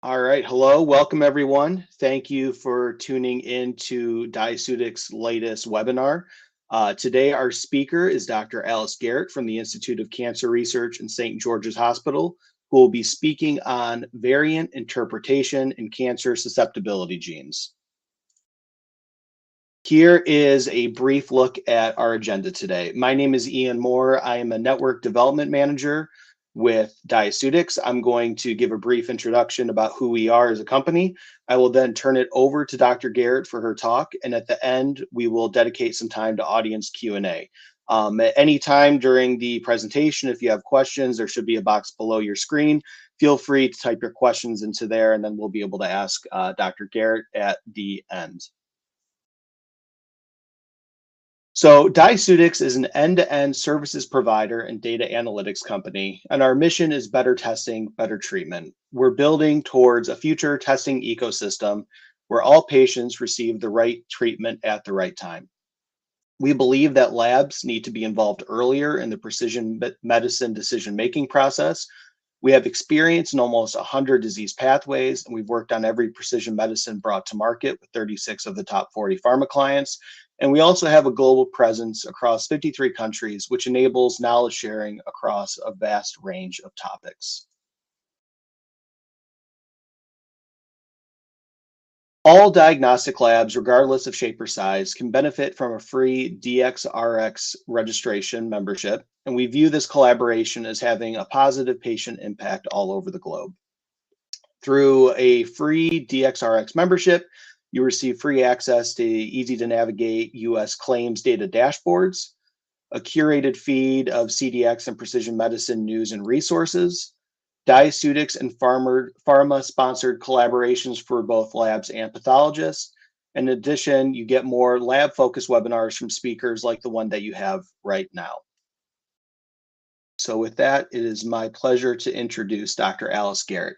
All right, hello, welcome everyone. Thank you for tuning in to Diagnostic's latest webinar. Today, our speaker is Dr. Alice Garrett from the Institute of Cancer Research in St. George's Hospital, who will be speaking on variant interpretation in cancer susceptibility genes. Here is a brief look at our agenda today. My name is Ian Moore. I am a network development manager with Diagnostics. I'm going to give a brief introduction about who we are as a company. I will then turn it over to Dr. Garrett for her talk, and at the end, we will dedicate some time to audience Q&A. At any time during the presentation, if you have questions, there should be a box below your screen. Feel free to type your questions into there, and then we'll be able to ask Dr. Garrett at the end. So Diagnostics is an end-to-end services provider and data analytics company, and our mission is better testing, better treatment. We're building towards a future testing ecosystem where all patients receive the right treatment at the right time. We believe that labs need to be involved earlier in the precision medicine decision-making process. We have experience in almost 100 disease pathways, and we've worked on every precision medicine brought to market with 36 of the top 40 pharma clients. And we also have a global presence across 53 countries, which enables knowledge sharing across a vast range of topics. All diagnostic labs, regardless of shape or size, can benefit from a free DXRX registration membership, and we view this collaboration as having a positive patient impact all over the globe. Through a free DXRX membership, you receive free access to easy-to-navigate US claims data dashboards, a curated feed of CDX and precision medicine news and resources, Diagnostics and pharma-sponsored collaborations for both labs and pathologists. In addition, you get more lab-focused webinars from speakers like the one that you have right now. So with that, it is my pleasure to introduce Dr. Alice Garrett.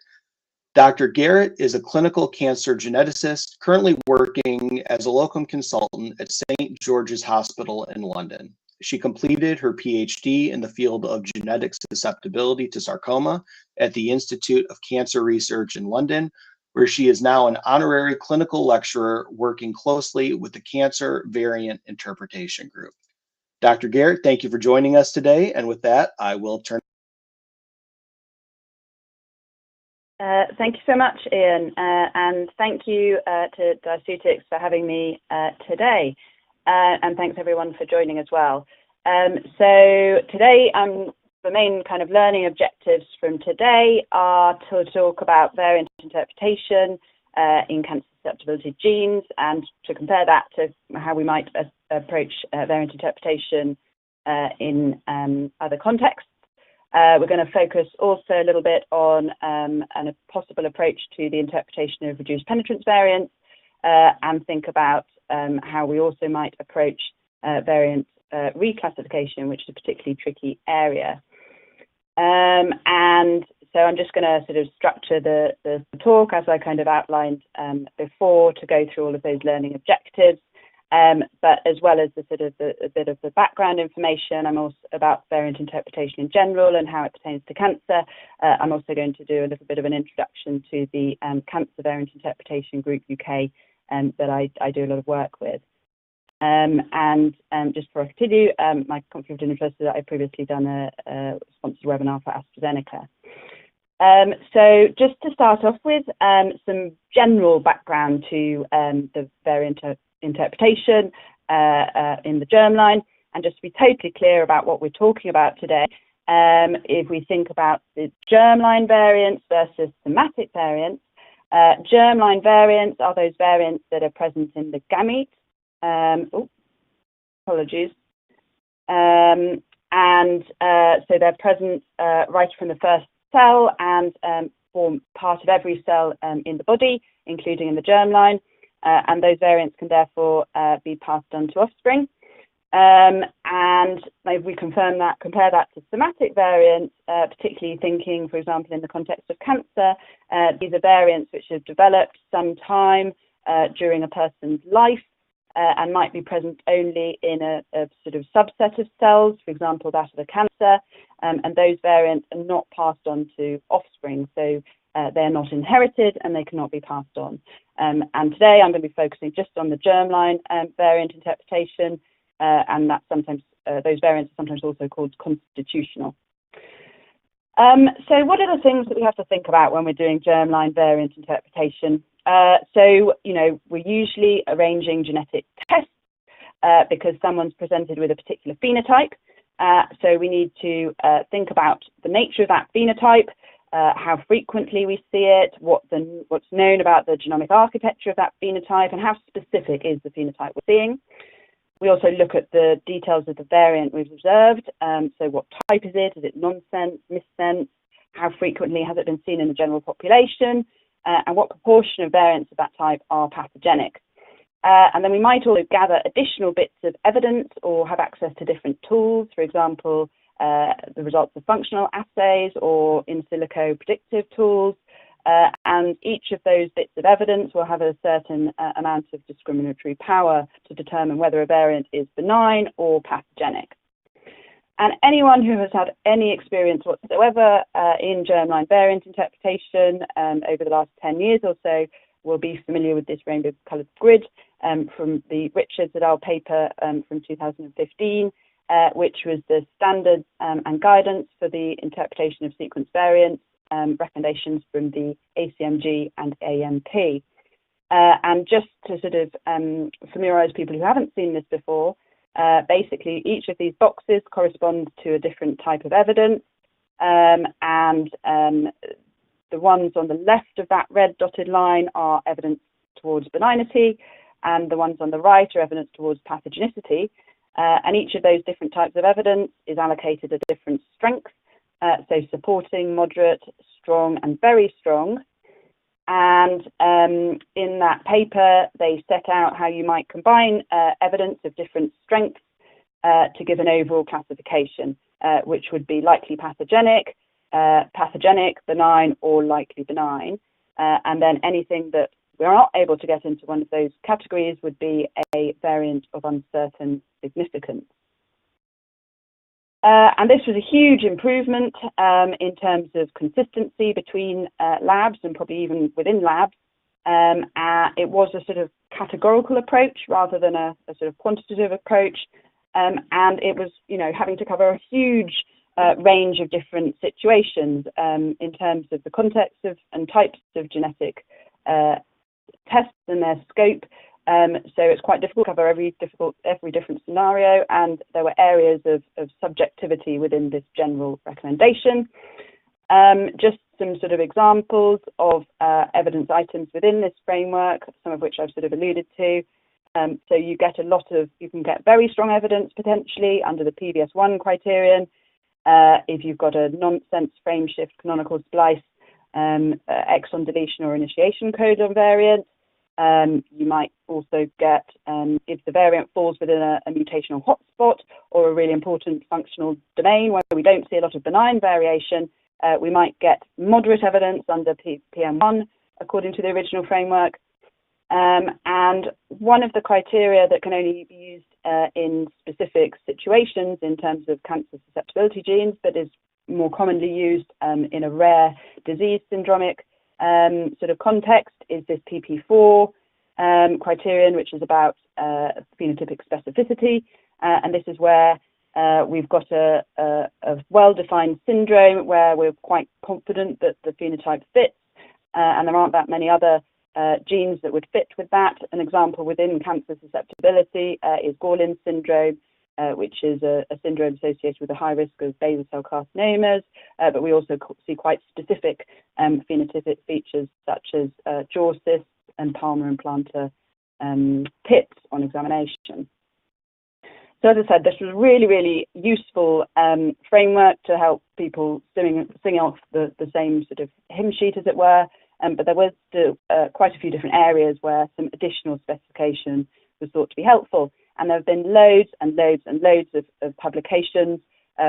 Dr. Garrett is a clinical cancer geneticist currently working as a locum consultant at St. George's Hospital in London. She completed her PhD in the field of genetic susceptibility to sarcoma at the Institute of Cancer Research in London, where she is now an honorary clinical lecturer working closely with the Cancer Variant Interpretation Group. Dr. Garrett, thank you for joining us today. And with that, I will turn. Thank you so much, Ian, and thank you to Diagnostics for having me today. And thanks everyone for joining as well. So today, the main kind of learning objectives from today are to talk about variant interpretation in cancer susceptibility genes and to compare that to how we might approach variant interpretation in other contexts. We're going to focus also a little bit on a possible approach to the interpretation of reduced penetrance variants and think about how we also might approach variant reclassification, which is a particularly tricky area. And so I'm just going to sort of structure the talk as I kind of outlined before to go through all of those learning objectives. But as well as the sort of a bit of the background information, I'm also about variant interpretation in general and how it pertains to cancer. I'm also going to do a little bit of an introduction to the Cancer Variant Interpretation Group UK that I do a lot of work with. And just before I continue, my conflict of interest is that I've previously done a sponsored webinar for AstraZeneca. So just to start off with, some general background to the variant interpretation in the germline, and just to be totally clear about what we're talking about today, if we think about the germline variants versus somatic variants, germline variants are those variants that are present in the gamete. Apologies. So they're present right from the first cell and form part of every cell in the body, including in the germline. And those variants can therefore be passed on to offspring. And if we compare that to somatic variants, particularly thinking, for example, in the context of cancer, these are variants which have developed some time during a person's life and might be present only in a sort of subset of cells, for example, that of a cancer, and those variants are not passed on to offspring. So they're not inherited and they cannot be passed on. And today I'm going to be focusing just on the germline variant interpretation, and that's sometimes those variants are sometimes also called constitutional. So what are the things that we have to think about when we're doing germline variant interpretation? So, you know, we're usually arranging genetic tests because someone's presented with a particular phenotype. So we need to think about the nature of that phenotype, how frequently we see it, what's known about the genomic architecture of that phenotype, and how specific is the phenotype we're seeing. We also look at the details of the variant we've observed. So what type is it? Is it nonsense, missense? How frequently has it been seen in the general population? And what proportion of variants of that type are pathogenic? And then we might also gather additional bits of evidence or have access to different tools, for example, the results of functional assays or in silico predictive tools. And each of those bits of evidence will have a certain amount of discriminatory power to determine whether a variant is benign or pathogenic. And anyone who has had any experience whatsoever in germline variant interpretation over the last 10 years or so will be familiar with this rainbow-coloured grid from the Richards et al. Paper from 2015, which was the standards and guidance for the interpretation of sequence variants, recommendations from the ACMG and AMP. And just to sort of familiarise people who haven't seen this before, basically each of these boxes corresponds to a different type of evidence, and the ones on the left of that red dotted line are evidence towards benignity, and the ones on the right are evidence towards pathogenicity. And each of those different types of evidence is allocated a different strength, so supporting, moderate, strong, and very strong. And in that paper, they set out how you might combine evidence of different strengths to give an overall classification, which would be likely pathogenic, pathogenic, benign, or likely benign. And then anything that we're not able to get into one of those categories would be a variant of uncertain significance. And this was a huge improvement in terms of consistency between labs and probably even within labs. It was a sort of categorical approach rather than a sort of quantitative approach. And it was, you know, having to cover a huge range of different situations in terms of the context of and types of genetic tests and their scope. So it's quite difficult to cover every different scenario, and there were areas of subjectivity within this general recommendation. Just some sort of examples of evidence items within this framework, some of which I've sort of alluded to. So you can get very strong evidence potentially under the PVS1 criterion if you've got a nonsense frame shift canonical splice, exon deletion or initiation codon variant. You might also get, if the variant falls within a mutational hotspot or a really important functional domain where we don't see a lot of benign variation, we might get moderate evidence under PM1 according to the original framework. And one of the criteria that can only be used in specific situations in terms of cancer susceptibility genes, but is more commonly used in a rare disease syndromic sort of context, is this PP4 criterion, which is about phenotypic specificity. And this is where we've got a well-defined syndrome where we're quite confident that the phenotype fits, and there aren't that many other genes that would fit with that. An example within cancer susceptibility is Gorlin syndrome, which is a syndrome associated with a high risk of basal cell carcinomas, but we also see quite specific phenotypic features such as jaw cysts and palmar implantar pits on examination. So as I said, this was a really, really useful framework to help people sing off the same sort of hymn sheet, as it were, but there was still quite a few different areas where some additional specification was thought to be helpful. And there have been loads and loads and loads of publications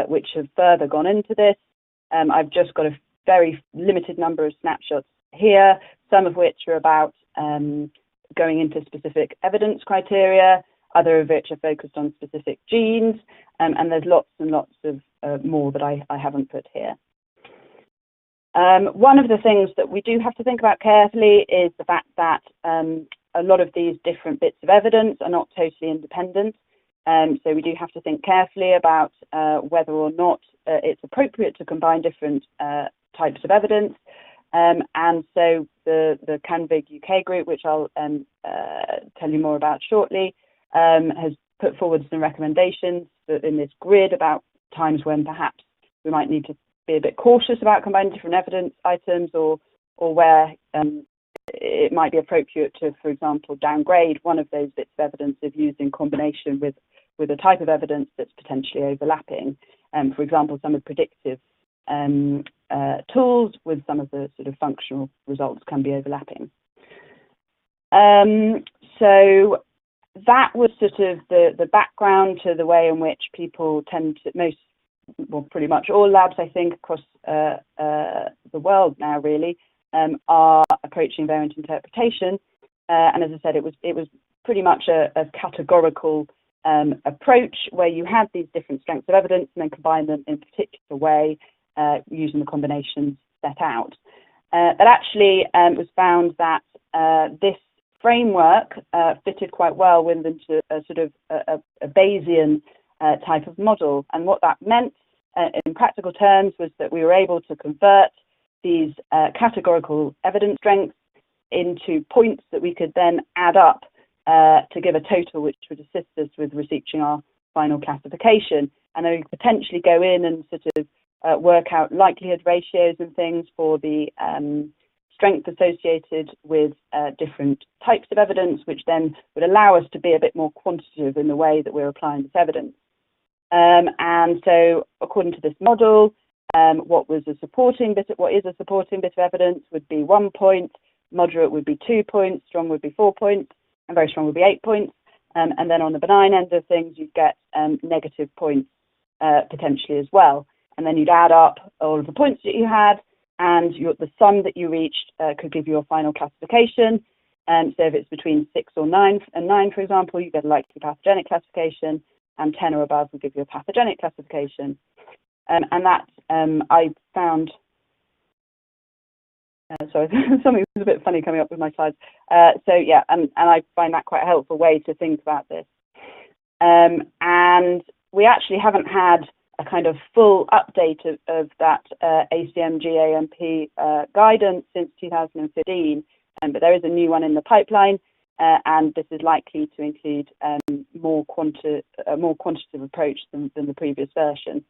which have further gone into this. I've just got a very limited number of snapshots here, some of which are about going into specific evidence criteria, other of which are focused on specific genes, and there's lots and lots of more that I haven't put here. One of the things that we do have to think about carefully is the fact that a lot of these different bits of evidence are not totally independent. So we do have to think carefully about whether or not it's appropriate to combine different types of evidence. And so the CanVIG-UK group, which I'll tell you more about shortly, has put forward some recommendations in this grid about times when perhaps we might need to be a bit cautious about combining different evidence items, or where it might be appropriate to, for example, downgrade one of those bits of evidence if used in combination with a type of evidence that's potentially overlapping. For example, some of the predictive tools with some of the sort of functional results can be overlapping. So that was sort of the background to the way in which people tend to, pretty much all labs, I think, across the world now really, are approaching variant interpretation. And as I said, it was pretty much a categorical approach where you had these different strengths of evidence and then combine them in a particular way using the combinations set out. But actually, it was found that this framework fitted quite well within a sort of a Bayesian type of model. And what that meant in practical terms was that we were able to convert these categorical evidence strengths into points that we could then add up to give a total which would assist us with reaching our final classification. And then we could potentially go in and sort of work out likelihood ratios and things for the strength associated with different types of evidence, which then would allow us to be a bit more quantitative in the way that we're applying this evidence. And so, according to this model, what is a supporting bit of evidence would be 1 point, moderate would be 2 points, strong would be 4 points, and very strong would be 8 points. And then on the benign end of things, you'd get negative points potentially as well. And then you'd add up all of the points that you had, and the sum that you reached could give you a final classification. So if it's between 6 or 9, for example, you get a likely pathogenic classification, and 10 or above will give you a pathogenic classification. And that I found, sorry, something was a bit funny coming up with my slides. So yeah, and I find that quite a helpful way to think about this. And we actually haven't had a kind of full update of that ACMG-AMP guidance since 2015, but there is a new one in the pipeline, and this is likely to include a more quantitative approach than the previous version.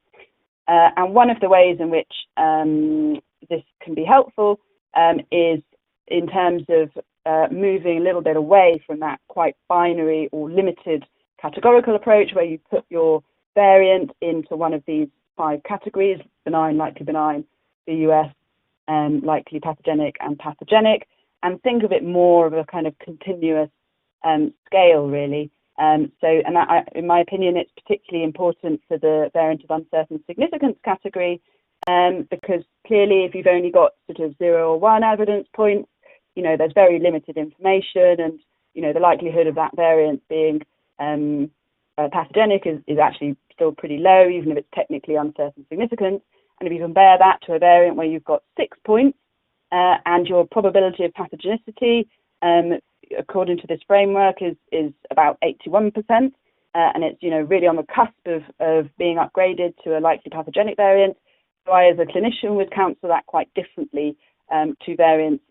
And one of the ways in which this can be helpful is in terms of moving a little bit away from that quite binary or limited categorical approach where you put your variant into one of these 5 categories: benign, likely benign, VUS, likely pathogenic, and pathogenic, and think of it more of a kind of continuous scale, really. In my opinion, it's particularly important for the variant of uncertain significance category, because clearly if you've only got sort of 0 or 1 evidence points, there's very limited information, and, the likelihood of that variant being pathogenic is actually still pretty low, even if it's technically uncertain significance. And if you compare that to a variant where you've got 6 points, and your probability of pathogenicity, according to this framework, is about 81%, and it's really on the cusp of being upgraded to a likely pathogenic variant. So I, as a clinician, would counsel that quite differently to variants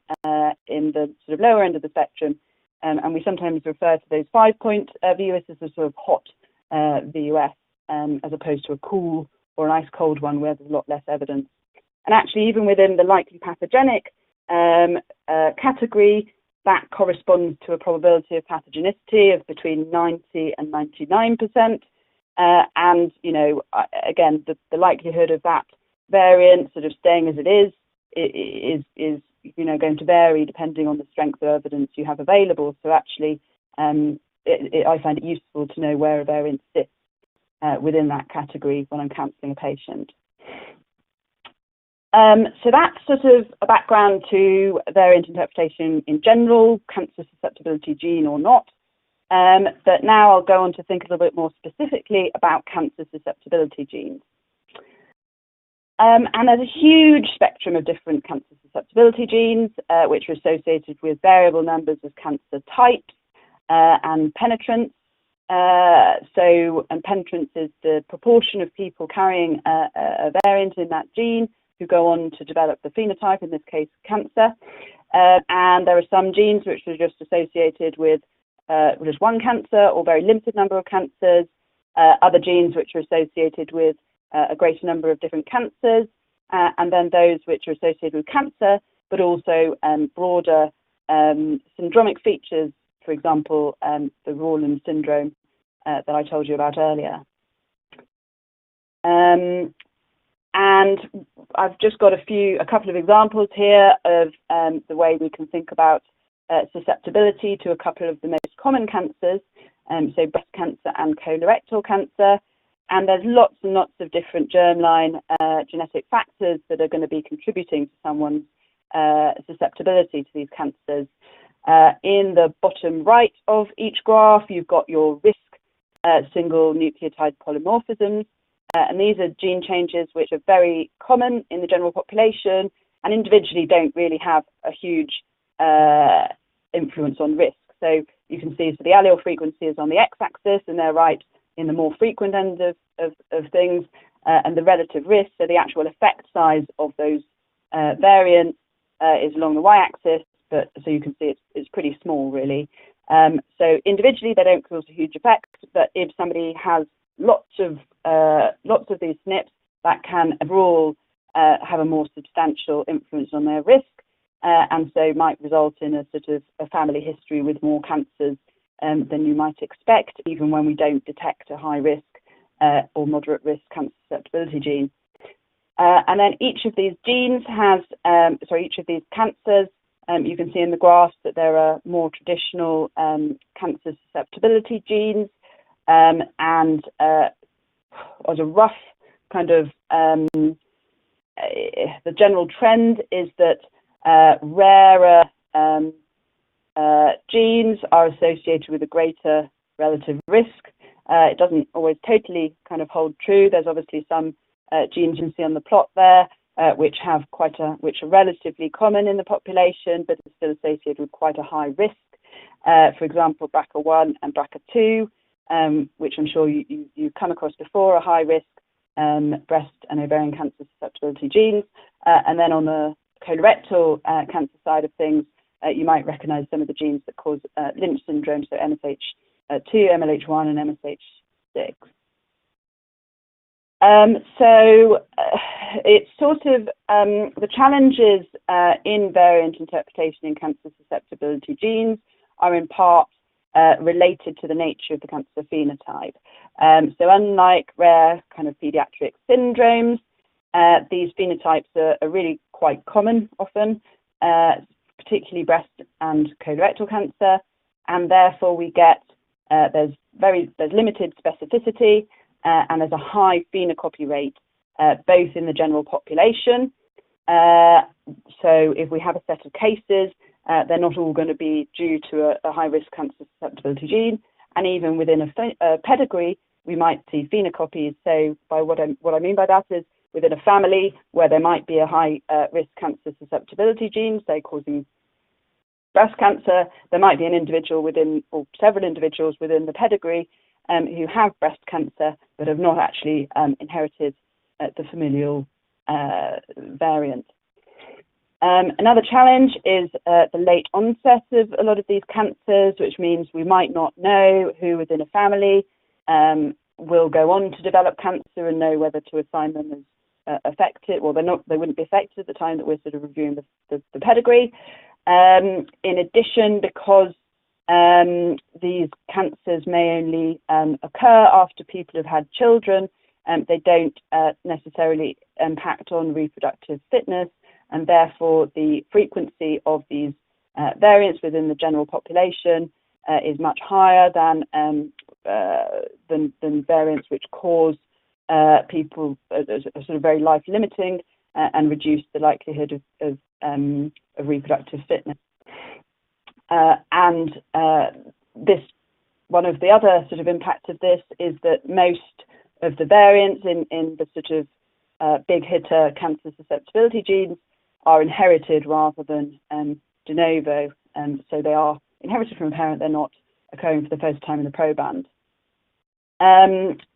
in the sort of lower end of the spectrum, and we sometimes refer to those 5-point VUS as a sort of hot VUS, as opposed to a cool or an ice cold one where there's a lot less evidence. And actually, even within the likely pathogenic category, that corresponds to a probability of pathogenicity of between 90 and 99%. And, again, the likelihood of that variant sort of staying as it is going to vary depending on the strength of evidence you have available. So actually, I find it useful to know where a variant sits within that category when I'm counselling a patient. So that's sort of a background to variant interpretation in general, cancer susceptibility gene or not. But now I'll go on to think a little bit more specifically about cancer susceptibility genes. And there's a huge spectrum of different cancer susceptibility genes, which are associated with variable numbers of cancer types and penetrance. And penetrance is the proportion of people carrying a variant in that gene who go on to develop the phenotype, in this case, cancer. And there are some genes which are just associated with just one cancer or very limited number of cancers, other genes which are associated with a greater number of different cancers, and then those which are associated with cancer, but also broader syndromic features, for example, the Rowland syndrome that I told you about earlier. And I've just got a couple of examples here of the way we can think about susceptibility to a couple of the most common cancers, so breast cancer and colorectal cancer. And there's lots and lots of different germline genetic factors that are going to be contributing to someone's susceptibility to these cancers. In the bottom right of each graph, you've got your risk single nucleotide polymorphisms. And these are gene changes which are very common in the general population and individually don't really have a huge influence on risk. So you can see, so the allele frequency is on the x-axis, and they're right in the more frequent end of things, and the relative risk, so the actual effect size of those variants is along the y-axis, but so you can see it's pretty small, really. So individually, they don't cause a huge effect, but if somebody has lots of these SNPs, that can overall have a more substantial influence on their risk, and so might result in a sort of a family history with more cancers than you might expect, even when we don't detect a high risk or moderate risk cancer susceptibility gene. And then each of these genes has, each of these cancers, you can see in the graph that there are more traditional cancer susceptibility genes, and as a rough kind of, the general trend is that rarer genes are associated with a greater relative risk. It doesn't always totally kind of hold true. There's obviously some genes you can see on the plot there, which are relatively common in the population, but are still associated with quite a high risk. For example, BRCA1 and BRCA2, which I'm sure you've come across before, are high risk breast and ovarian cancer susceptibility genes. And then on the colorectal cancer side of things, you might recognize some of the genes that cause Lynch syndrome, so MSH2, MLH1, and MSH6. It's sort of the challenges in variant interpretation in cancer susceptibility genes are in part related to the nature of the cancer phenotype. So unlike rare kind of pediatric syndromes, these phenotypes are really quite common often, particularly breast and colorectal cancer, and therefore we get there's limited specificity and there's a high phenocopy rate both in the general population. So if we have a set of cases, they're not all going to be due to a high risk cancer susceptibility gene, and even within a pedigree we might see phenocopies. So by what I mean by that is within a family where there might be a high risk cancer susceptibility gene, say causing breast cancer, there might be an individual within, or several individuals within the pedigree who have breast cancer but have not actually inherited the familial variant. Another challenge is the late onset of a lot of these cancers, which means we might not know who within a family will go on to develop cancer and know whether to assign them as affected. Well, they wouldn't be affected at the time that we're sort of reviewing the pedigree. In addition, because these cancers may only occur after people have had children, they don't necessarily impact on reproductive fitness, and therefore the frequency of these variants within the general population is much higher than variants which cause people sort of very life limiting and reduce the likelihood of reproductive fitness. This, one of the other sort of impacts of this is that most of the variants in the sort of big hitter cancer susceptibility genes are inherited rather than de novo. So they are inherited from a parent, they're not occurring for the first time in the proband.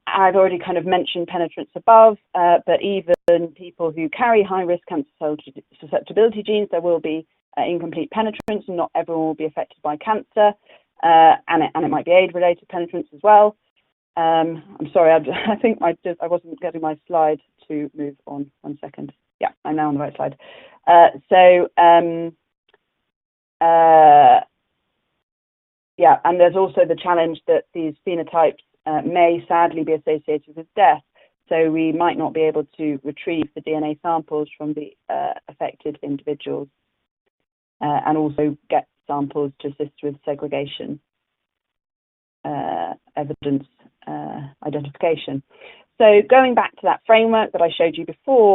I've already kind of mentioned penetrance above, but even people who carry high-risk cancer cell susceptibility genes, there will be incomplete penetrance, and not everyone will be affected by cancer, and it might be age-related penetrance as well. I'm sorry, I think I wasn't getting my slide to move on. 1 second. Yeah, I'm now on the right slide. Yeah, and there's also the challenge that these phenotypes may sadly be associated with death. So we might not be able to retrieve the DNA samples from the affected individuals and also get samples to assist with segregation evidence identification. So going back to that framework that I showed you before,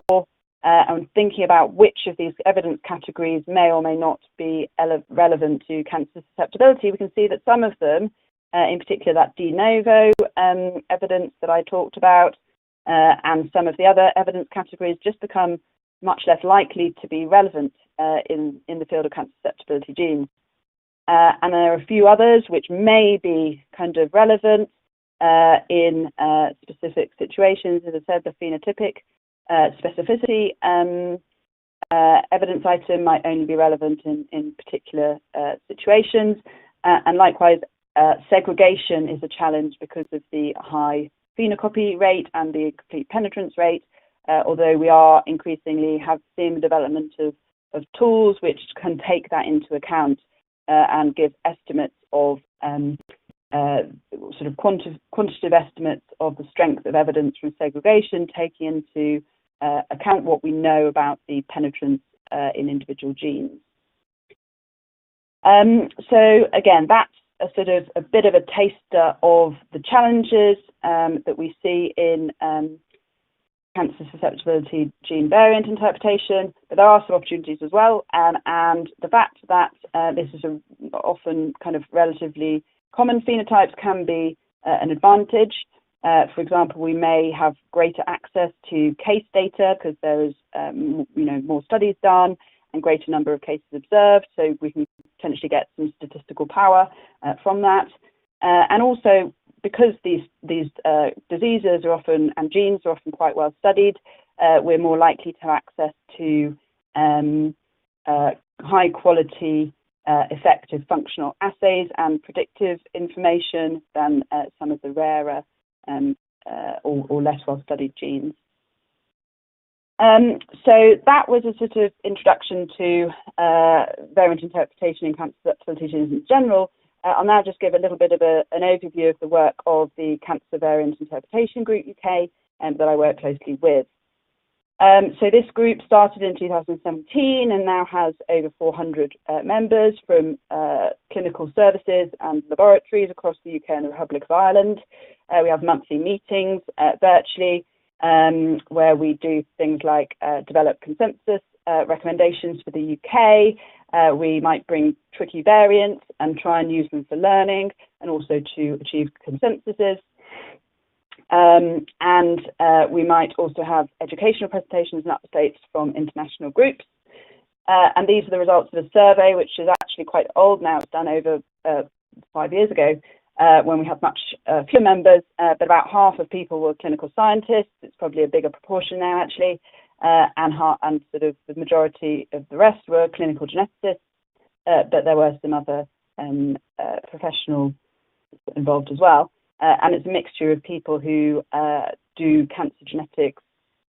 and thinking about which of these evidence categories may or may not be relevant to cancer susceptibility, we can see that some of them, in particular that de novo evidence that I talked about, and some of the other evidence categories just become much less likely to be relevant in the field of cancer susceptibility genes. And there are a few others which may be kind of relevant in specific situations. As I said, the phenotypic specificity evidence item might only be relevant in particular situations. And likewise, segregation is a challenge because of the high phenocopy rate and the complete penetrance rate, although we are increasingly have seen the development of tools which can take that into account and give estimates of sort of quantitative estimates of the strength of evidence from segregation, taking into account what we know about the penetrance in individual genes. So again, that's a sort of a bit of a taster of the challenges that we see in cancer susceptibility gene variant interpretation, but there are some opportunities as well. And the fact that this is often kind of relatively common phenotypes can be an advantage. For example, we may have greater access to case data because there is more studies done and greater number of cases observed, so we can potentially get some statistical power from that. And also, because these diseases are often, and genes are often quite well studied, we're more likely to have access to high quality, effective functional assays and predictive information than some of the rarer or less well studied genes. So that was a sort of introduction to variant interpretation in cancer susceptibility genes in general. I'll now just give a little bit of an overview of the work of the Cancer Variant Interpretation Group UK that I work closely with. So this group started in 2017 and now has over 400 members from clinical services and laboratories across the UK and the Republic of Ireland. We have monthly meetings virtually where we do things like develop consensus recommendations for the UK. We might bring tricky variants and try and use them for learning and also to achieve consensuses. And we might also have educational presentations and updates from international groups. And these are the results of a survey, which is actually quite old now. It's done over 5 years ago when we had much fewer members, but about half of people were clinical scientists. It's probably a bigger proportion now, actually. And sort of the majority of the rest were clinical geneticists, but there were some other professionals involved as well. And it's a mixture of people who do cancer genetics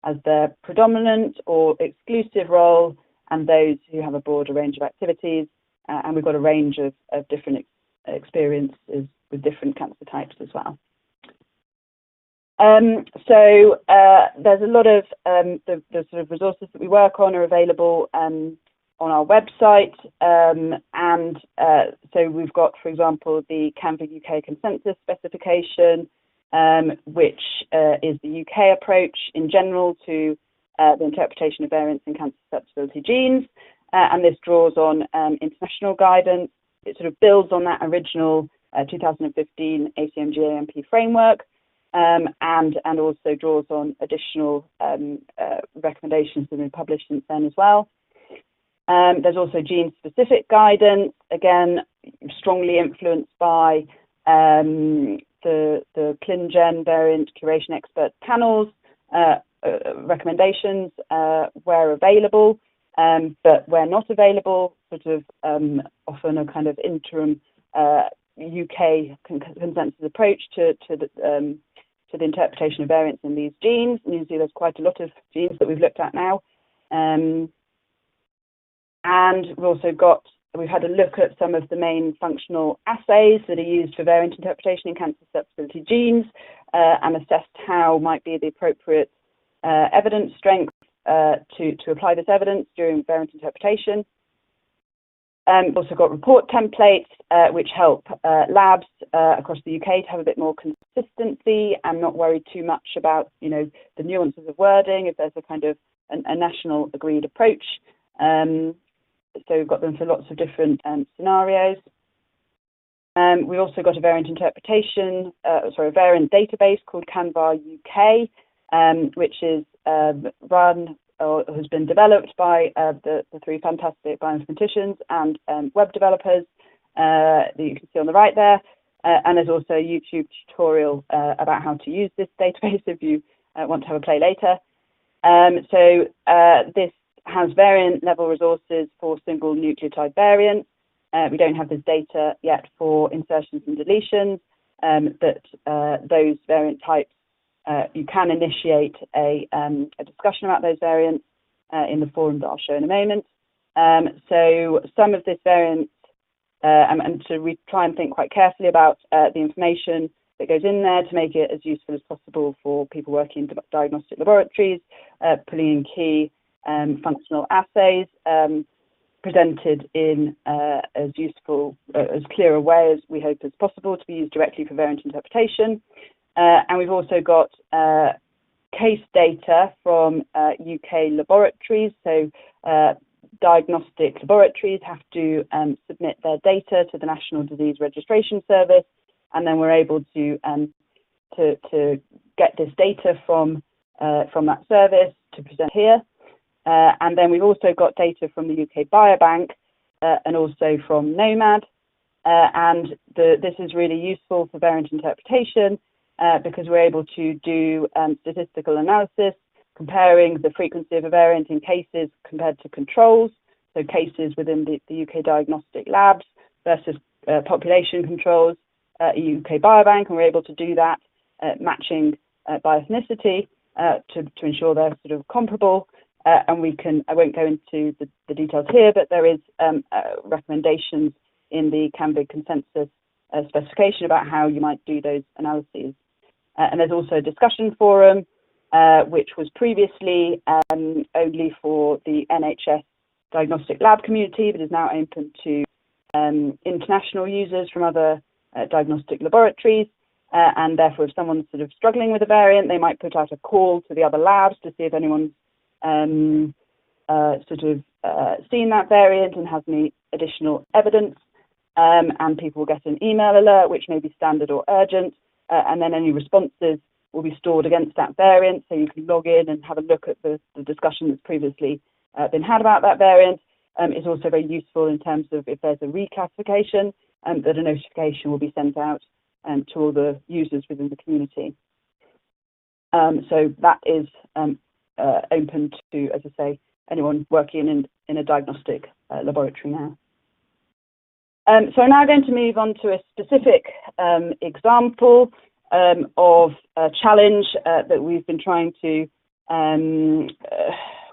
as their predominant or exclusive role, and those who have a broader range of activities. And we've got a range of different experiences with different cancer types as well. So there's a lot of the sort of resources that we work on are available on our website. So we've got, for example, the CanVIG-UK consensus specification, which is the UK approach in general to the interpretation of variants in cancer susceptibility genes. And this draws on international guidance. It sort of builds on that original 2015 ACMG-AMP framework. and also draws on additional recommendations that have been published since then as well. There's also gene-specific guidance, again, strongly influenced by the ClinGen variant curation expert panels, recommendations where available, but where not available, sort of often a kind of interim UK consensus approach to the interpretation of variants in these genes. And you can see there's quite a lot of genes that we've looked at now. And we've had a look at some of the main functional assays that are used for variant interpretation in cancer susceptibility genes, and assessed how might be the appropriate evidence strength to apply this evidence during variant interpretation. We've also got report templates which help labs across the UK to have a bit more consistency and not worry too much about, the nuances of wording if there's a kind of a national agreed approach. So we've got them for lots of different scenarios. We also got a variant variant database called CanVIG-UK, which is run or has been developed by the three fantastic bioinformaticians and web developers that you can see on the right there. And there's also a YouTube tutorial about how to use this database if you want to have a play later. This has variant level resources for single nucleotide variants. We don't have this data yet for insertions and deletions, but those variant types, you can initiate a discussion about those variants in the forum that I'll show in a moment. So some of this variant, and so we try and think quite carefully about the information that goes in there to make it as useful as possible for people working in diagnostic laboratories, pulling in key functional assays, presented in as useful, as clear a way as we hope as possible to be used directly for variant interpretation. And we've also got case data from UK laboratories. So diagnostic laboratories have to submit their data to the National Disease Registration Service, and then we're able to get this data from that service to present here. And then we've also got data from the UK Biobank and also from Nomad. And this is really useful for variant interpretation because we're able to do statistical analysis comparing the frequency of a variant in cases compared to controls, so cases within the UK diagnostic labs versus population controls at UK Biobank, and we're able to do that matching by ethnicity to ensure they're sort of comparable. And we can, I won't go into the details here, but there is recommendations in the CanVIG consensus specification about how you might do those analyses. And there's also a discussion forum, which was previously only for the NHS diagnostic lab community, but is now open to international users from other diagnostic laboratories. And therefore, if someone's sort of struggling with a variant, they might put out a call to the other labs to see if anyone's seen that variant and has any additional evidence. And people will get an email alert, which may be standard or urgent. And then any responses will be stored against that variant. So you can log in and have a look at the discussion that's previously been had about that variant. It's also very useful in terms of if there's a reclassification, that a notification will be sent out to all the users within the community. So that is open to, as I say, anyone working in a diagnostic laboratory now. So I'm now going to move on to a specific example of a challenge that we've been trying to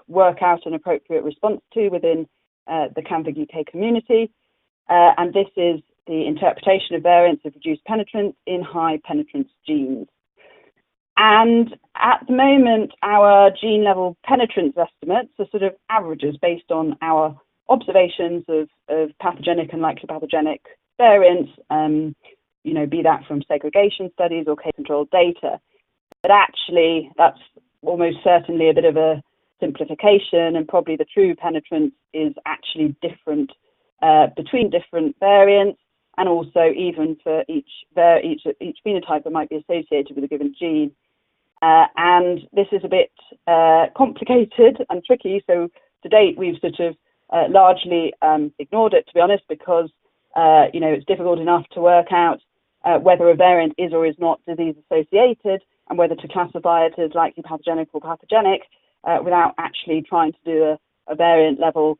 work out an appropriate response to within the CanVIG-UK community. And this is the interpretation of variants of reduced penetrance in high penetrance genes. And at the moment, our gene level penetrance estimates are sort of averages based on our observations of pathogenic and likely pathogenic variants, be that from segregation studies or case control data. But actually, that's almost certainly a bit of a simplification, and probably the true penetrance is actually different between different variants and also even for each phenotype that might be associated with a given gene. And this is a bit complicated and tricky. So to date, we've sort of largely ignored it, to be honest, because it's difficult enough to work out whether a variant is or is not disease associated, and whether to classify it as likely pathogenic or pathogenic without actually trying to do a variant level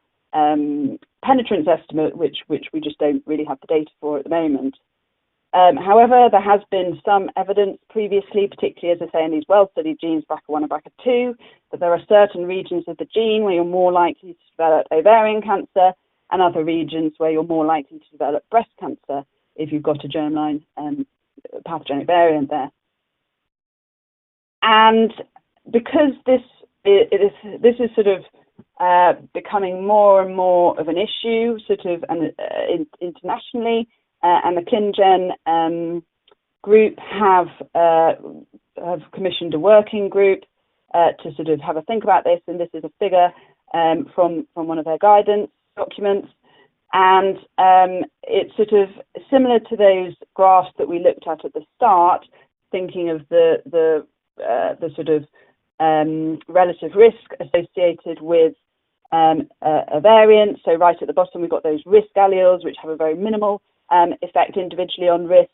penetrance estimate, which we just don't really have the data for at the moment. However, there has been some evidence previously, particularly, as I say, in these well-studied genes, BRCA1 and BRCA2, that there are certain regions of the gene where you're more likely to develop ovarian cancer, and other regions where you're more likely to develop breast cancer if you've got a germline pathogenic variant there. And because this is sort of becoming more and more of an issue, sort of internationally, and the ClinGen group have commissioned a working group to sort of have a think about this, and this is a figure from one of their guidance documents, and it's sort of similar to those graphs that we looked at the start, thinking of the sort of relative risk associated with a variant. So right at the bottom, we've got those risk alleles, which have a very minimal effect individually on risk.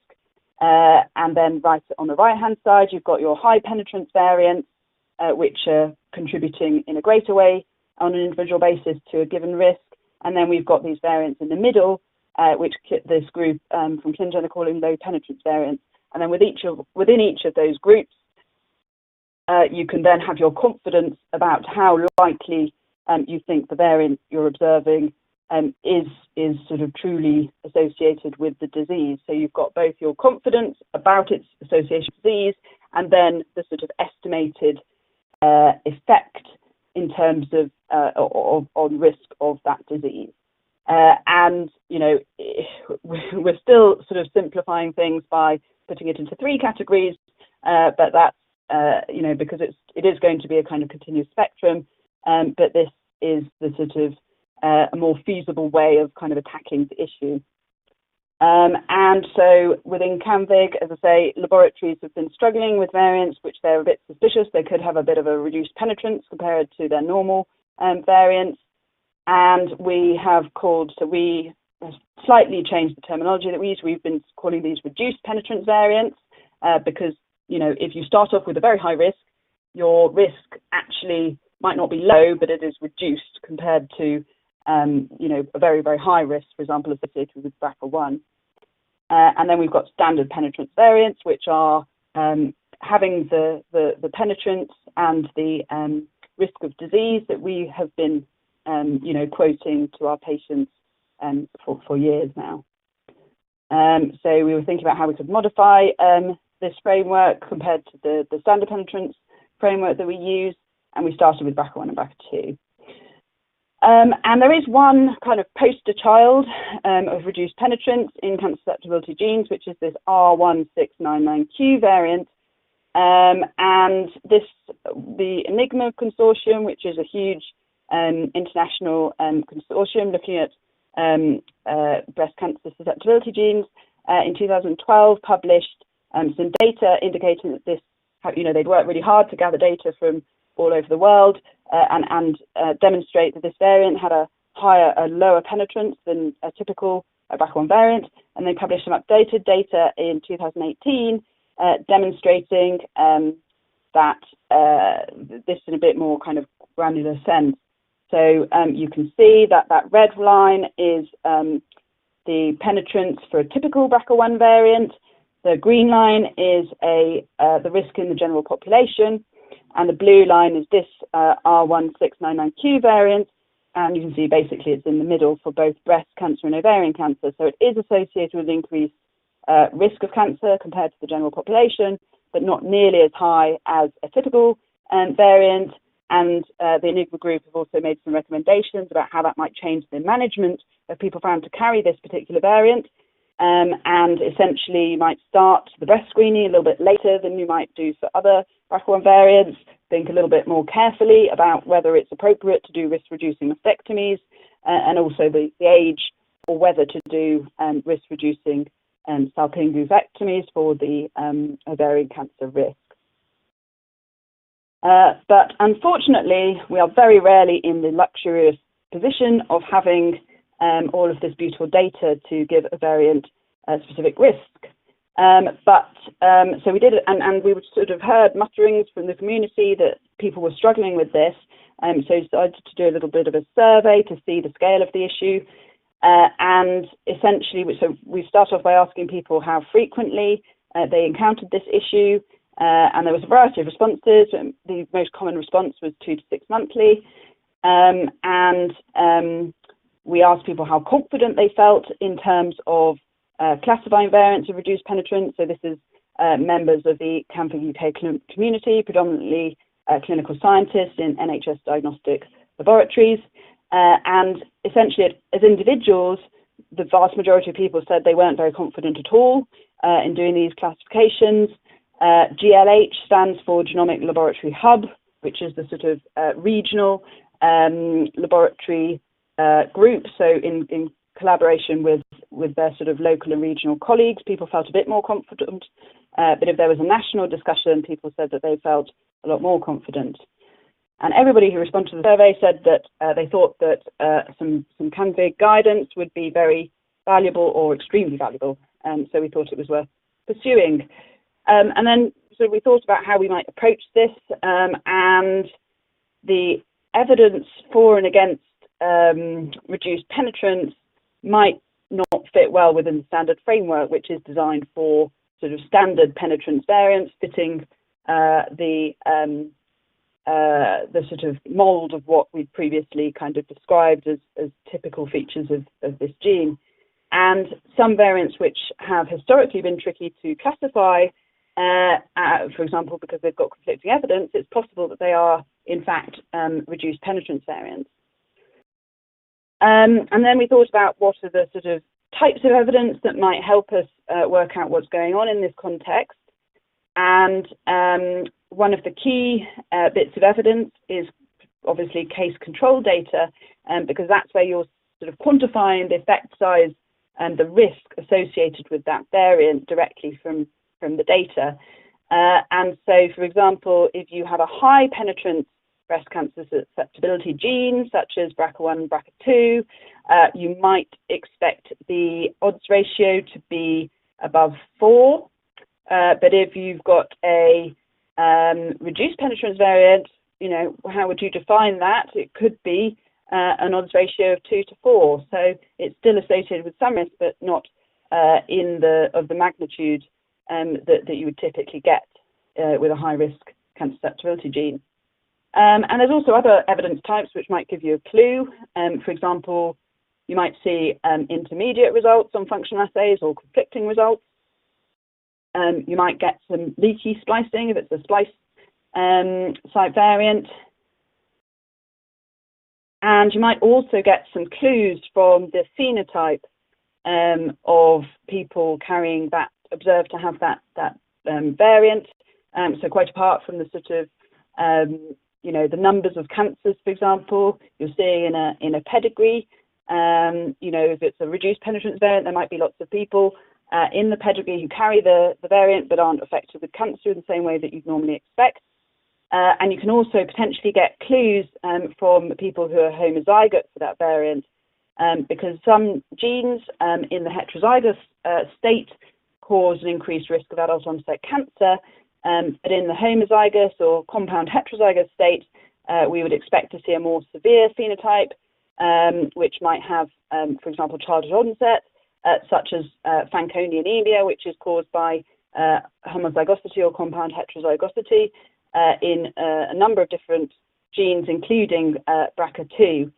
And then right on the right-hand side, you've got your high penetrance variants, which are contributing in a greater way on an individual basis to a given risk. And then we've got these variants in the middle, which this group from ClinGen are calling low penetrance variants. And then within each of those groups, you can then have your confidence about how likely you think the variant you're observing is sort of truly associated with the disease. So you've got both your confidence about its association with disease, and then the sort of estimated effect in terms of on risk of that disease. And we're still sort of simplifying things by putting it into 3 categories, but that's because it is going to be a kind of continuous spectrum, but this is the sort of a more feasible way of kind of attacking the issue. And so within CanVIG, as I say, laboratories have been struggling with variants which they're a bit suspicious they could have a bit of a reduced penetrance compared to their normal variants. And we have we slightly changed the terminology that we use. We've been calling these reduced penetrance variants because, if you start off with a very high risk, your risk actually might not be low, but it is reduced compared to a very, very high risk, for example, associated with BRCA1. And then we've got standard penetrance variants, which are having the penetrance and the risk of disease that we have been, quoting to our patients for years now. So we were thinking about how we could modify this framework compared to the standard penetrance framework that we use, and we started with BRCA1 and BRCA2. And there is one kind of poster child of reduced penetrance in cancer susceptibility genes, which is this R1699Q variant. And the Enigma consortium, which is a huge international consortium looking at breast cancer susceptibility genes, in 2012 published some data indicating that this, they'd worked really hard to gather data from all over the world and demonstrate that this variant had a lower penetrance than a typical BRCA1 variant. And they published some updated data in 2018 demonstrating that this in a bit more kind of granular sense. So you can see that red line is the penetrance for a typical BRCA1 variant. The green line is the risk in the general population, and the blue line is this R1699Q variant, and you can see basically it's in the middle for both breast cancer and ovarian cancer. So it is associated with increased risk of cancer compared to the general population, but not nearly as high as a typical variant. And the Enigma group have also made some recommendations about how that might change the management of people found to carry this particular variant. And essentially you might start the breast screening a little bit later than you might do for other BRCA1 variants, think a little bit more carefully about whether it's appropriate to do risk-reducing mastectomies, and also the age or whether to do risk-reducing salpinguvectomies for the ovarian cancer risk. But unfortunately, we are very rarely in the luxurious position of having all of this beautiful data to give a variant specific risk. So we did it, and we sort of heard mutterings from the community that people were struggling with this. So we decided to do a little bit of a survey to see the scale of the issue. And essentially, so we start off by asking people how frequently they encountered this issue. And there was a variety of responses. The most common response was 2 to 6 monthly. We asked people how confident they felt in terms of classifying variants of reduced penetrance. So this is members of the CanVIG-UK community, predominantly clinical scientists in NHS diagnostic laboratories. And essentially, as individuals, the vast majority of people said they weren't very confident at all in doing these classifications. GLH stands for Genomic Laboratory Hub, which is the sort of regional laboratory group. So in collaboration with their sort of local and regional colleagues, people felt a bit more confident. But if there was a national discussion, people said that they felt a lot more confident. And everybody who responded to the survey said that they thought that some CanVIG guidance would be very valuable or extremely valuable. So we thought it was worth pursuing. And then so we thought about how we might approach this, and the evidence for and against reduced penetrance might not fit well within the standard framework, which is designed for sort of standard penetrance variants fitting the sort of mold of what we've previously kind of described as typical features of this gene. And some variants which have historically been tricky to classify, for example, because they've got conflicting evidence, it's possible that they are, in fact, reduced penetrance variants. And then we thought about what are the sort of types of evidence that might help us work out what's going on in this context. And one of the key bits of evidence is obviously case control data, because that's where you're sort of quantifying the effect size and the risk associated with that variant directly from the data. And so, for example, if you have a high penetrance breast cancer susceptibility gene, such as BRCA1 and BRCA2, you might expect the odds ratio to be above 4. But if you've got a reduced penetrance variant, you know, how would you define that? It could be an odds ratio of 2 to 4. So it's still associated with some risk, but not in the magnitude that you would typically get with a high risk cancer susceptibility gene. And there's also other evidence types which might give you a clue. For example, you might see intermediate results on functional assays or conflicting results. You might get some leaky splicing if it's a splice site variant. And you might also get some clues from the phenotype of people carrying that, observed to have that variant. So quite apart from the sort of, you know, the numbers of cancers, for example, you're seeing in a pedigree. You know, if it's a reduced penetrance variant, there might be lots of people in the pedigree who carry the variant but aren't affected with cancer in the same way that you'd normally expect. And you can also potentially get clues from people who are homozygote for that variant, because some genes in the heterozygous state cause an increased risk of adult onset cancer, but in the homozygous or compound heterozygous state, we would expect to see a more severe phenotype, which might have, for example, childhood onset, such as Fanconi anemia, which is caused by homozygosity or compound heterozygosity in a number of different genes, including BRCA2.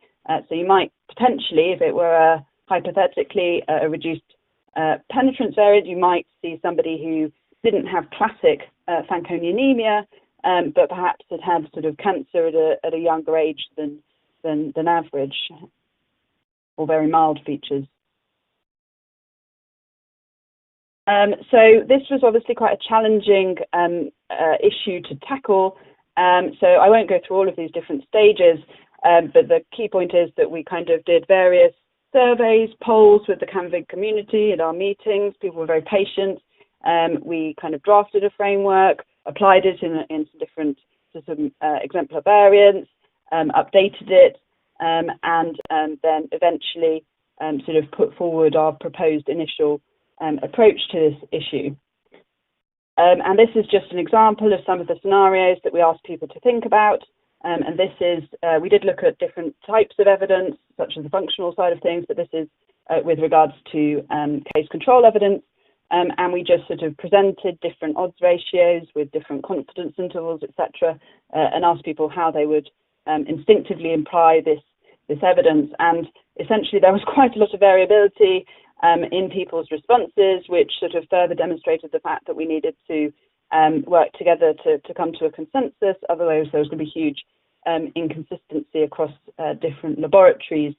So you might potentially, if it were hypothetically a reduced penetrance variant, you might see somebody who didn't have classic Fanconi anemia, but perhaps had sort of cancer at a younger age than average, or very mild features. So this was obviously quite a challenging issue to tackle. So I won't go through all of these different stages, but the key point is that we kind of did various surveys, polls with the CanVIG community at our meetings. People were very patient. We kind of drafted a framework, applied it in some different exemplar variants, updated it, and then eventually sort of put forward our proposed initial approach to this issue. And this is just an example of some of the scenarios that we asked people to think about. And this is, we did look at different types of evidence, such as the functional side of things, but this is with regards to case control evidence. And we just sort of presented different odds ratios with different confidence intervals, etc., and asked people how they would instinctively imply this evidence. And essentially, there was quite a lot of variability in people's responses, which sort of further demonstrated the fact that we needed to work together to come to a consensus. Otherwise, there was going to be huge inconsistency across different laboratories,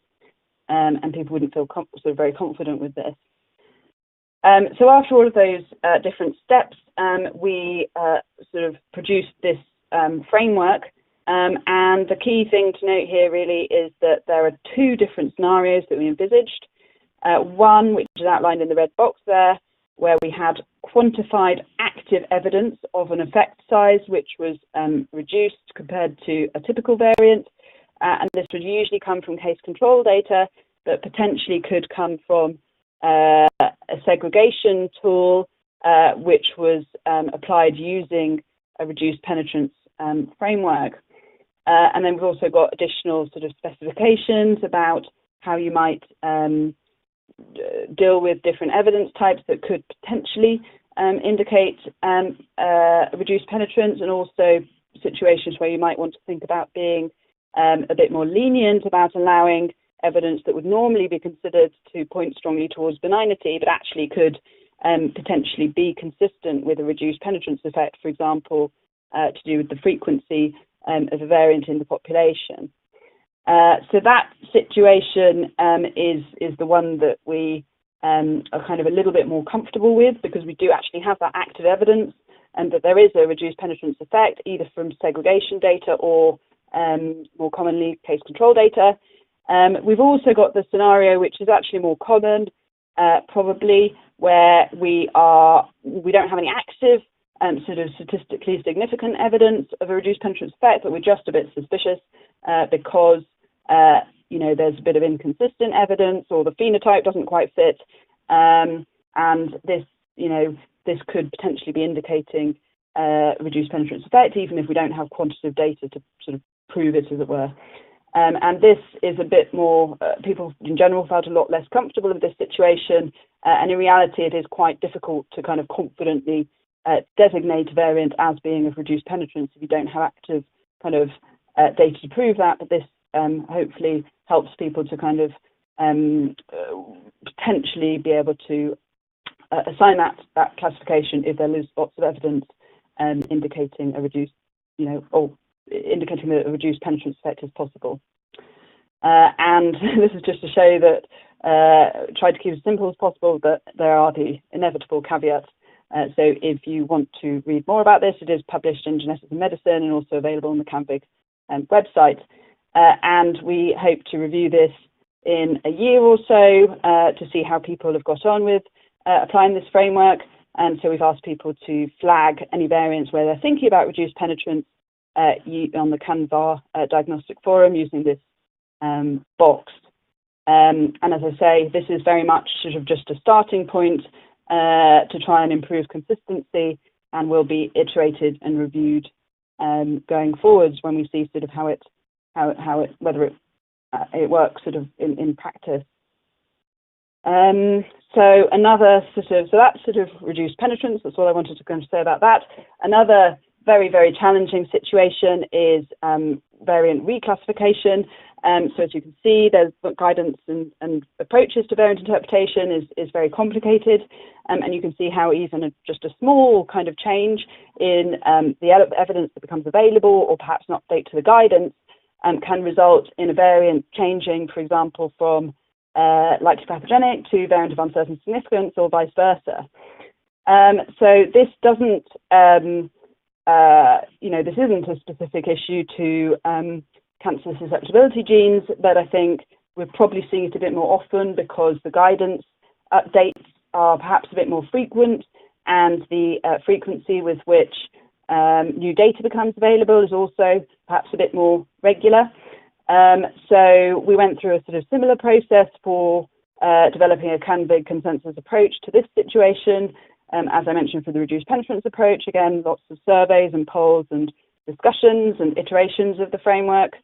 and people wouldn't feel sort of very confident with this. So after all of those different steps, we sort of produced this framework. And the key thing to note here really is that there are two different scenarios that we envisaged. One, which is outlined in the red box there, where we had quantified active evidence of an effect size which was reduced compared to a typical variant. And this would usually come from case control data, but potentially could come from a segregation tool which was applied using a reduced penetrance framework. And then we've also got additional sort of specifications about how you might deal with different evidence types that could potentially indicate reduced penetrance, and also situations where you might want to think about being a bit more lenient about allowing evidence that would normally be considered to point strongly towards benignity, but actually could potentially be consistent with a reduced penetrance effect, for example, to do with the frequency of a variant in the population. So that situation is the one that we are kind of a little bit more comfortable with, because we do actually have that active evidence and that there is a reduced penetrance effect, either from segregation data or more commonly case control data. We've also got the scenario, which is actually more common, probably, where we don't have any active sort of statistically significant evidence of a reduced penetrance effect, but we're just a bit suspicious because there's a bit of inconsistent evidence, or the phenotype doesn't quite fit, and this could potentially be indicating reduced penetrance effect, even if we don't have quantitative data to sort of prove it, as it were. And this is a bit more, people in general felt a lot less comfortable with this situation, and in reality it is quite difficult to kind of confidently designate a variant as being of reduced penetrance if you don't have active kind of data to prove that. But this hopefully helps people to kind of potentially be able to assign that classification if there is lots of evidence indicating a reduced, or indicating that a reduced penetrance effect is possible. And this is just to show that try to keep it as simple as possible, but there are the inevitable caveats. So if you want to read more about this, it is published in Genetics and Medicine and also available on the CanVIG website. And we hope to review this in a year or so to see how people have got on with applying this framework. And so we've asked people to flag any variants where they're thinking about reduced penetrance on the CanVAR diagnostic forum using this box. And as I say, this is very much sort of just a starting point to try and improve consistency, and will be iterated and reviewed going forwards when we see sort of whether it works sort of in practice. So that's sort of reduced penetrance. That's all I wanted to kind of say about that. Another very, very challenging situation is variant reclassification. So as you can see, there's guidance and approaches to variant interpretation is very complicated. And you can see how even just a small kind of change in the evidence that becomes available, or perhaps an update to the guidance, can result in a variant changing, for example, from likely pathogenic to variant of uncertain significance, or vice versa. So this doesn't, this isn't a specific issue to cancer susceptibility genes, but I think we're probably seeing it a bit more often because the guidance updates are perhaps a bit more frequent, and the frequency with which new data becomes available is also perhaps a bit more regular. So we went through a sort of similar process for developing a CanVIG consensus approach to this situation. As I mentioned, for the reduced penetrance approach, again, lots of surveys and polls and discussions and iterations of the framework.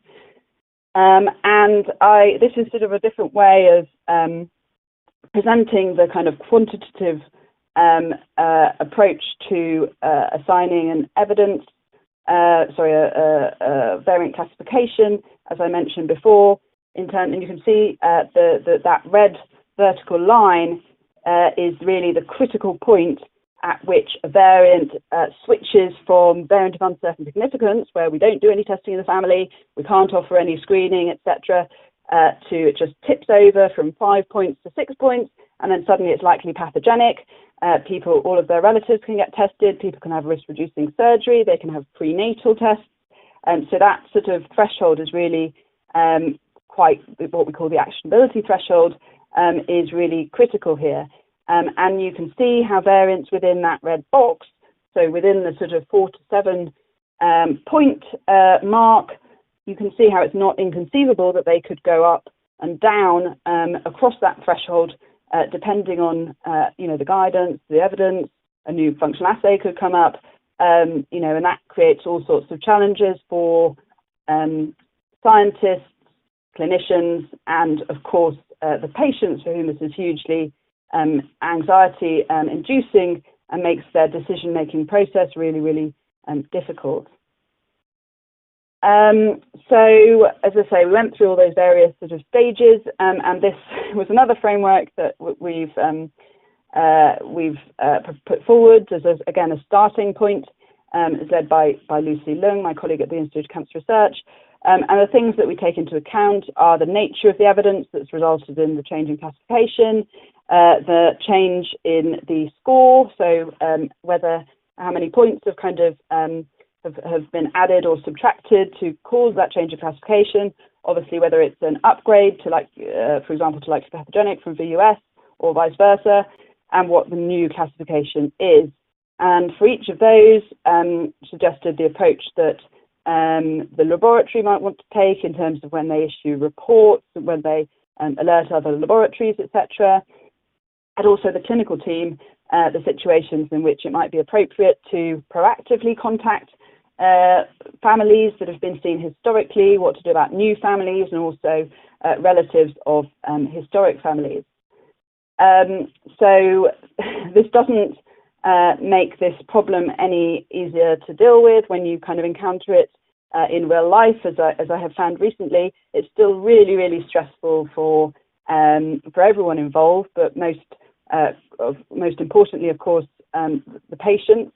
This is sort of a different way of presenting the kind of quantitative approach to assigning an evidence, variant classification, as I mentioned before. And you can see that red vertical line is really the critical point at which a variant switches from variant of uncertain significance, where we don't do any testing in the family, we can't offer any screening, etc., to it just tips over from 5 points to 6 points, and then suddenly it's likely pathogenic. All of their relatives can get tested, people can have risk-reducing surgery, they can have prenatal tests. So that sort of threshold is really quite what we call the actionability threshold, is really critical here. And you can see how variants within that red box, so within the sort of 4 to 7 point mark, you can see how it's not inconceivable that they could go up and down across that threshold, depending on the guidance, the evidence. A new functional assay could come up, and that creates all sorts of challenges for scientists, clinicians, and of course the patients, for whom this is hugely anxiety inducing and makes their decision-making process really, really difficult. So, as I say, we went through all those various sort of stages, and this was another framework that we've put forward as, again, a starting point. Is led by Lucy Leung, my colleague at the Institute of Cancer Research. And the things that we take into account are the nature of the evidence that's resulted in the change in classification, the change in the score, so how many points have kind of have been added or subtracted to cause that change in classification. Obviously, whether it's an upgrade to, for example, to pathogenic from VUS or vice versa, and what the new classification is. And for each of those, suggested the approach that the laboratory might want to take in terms of when they issue reports, when they alert other laboratories, etc. And also the clinical team, the situations in which it might be appropriate to proactively contact families that have been seen historically, what to do about new families, and also relatives of historic families. So this doesn't make this problem any easier to deal with when you kind of encounter it in real life, as I have found recently. It's still really, really stressful for everyone involved, but most importantly, of course, the patients.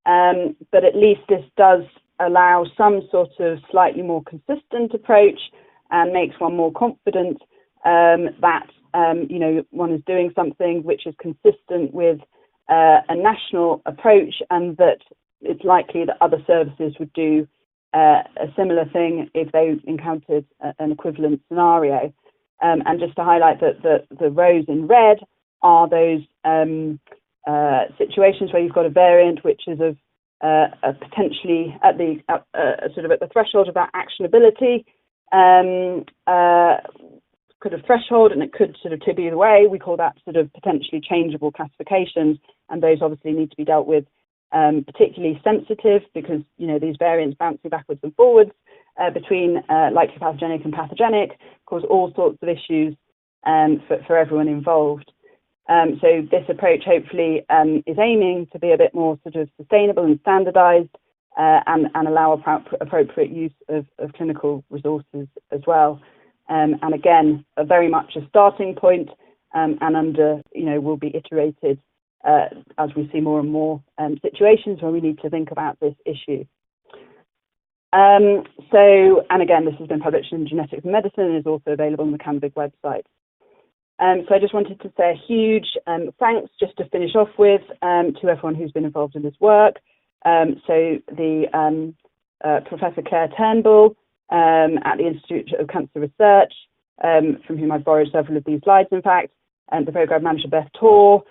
But at least this does allow some sort of slightly more consistent approach and makes one more confident that one is doing something which is consistent with a national approach, and that it's likely that other services would do a similar thing if they encountered an equivalent scenario. And just to highlight that the rows in red are those situations where you've got a variant which is of potentially at the sort of at the threshold of that actionability kind of threshold, and it could sort of tip either way. We call that sort of potentially changeable classifications, and those obviously need to be dealt with particularly sensitive, because these variants bouncing backwards and forwards between likely pathogenic and pathogenic cause all sorts of issues for everyone involved. So this approach hopefully is aiming to be a bit more sort of sustainable and standardized, and allow appropriate use of clinical resources as well. And again, very much a starting point, and will be iterated as we see more and more situations where we need to think about this issue. And again, this has been published in Genetics and Medicine and is also available on the CanVIG website. So I just wanted to say a huge thanks, just to finish off with, to everyone who's been involved in this work. So the Professor Claire Turnbull at the Institute of Cancer Research, from whom I've borrowed several of these slides, in fact, and the program manager, Beth Tor,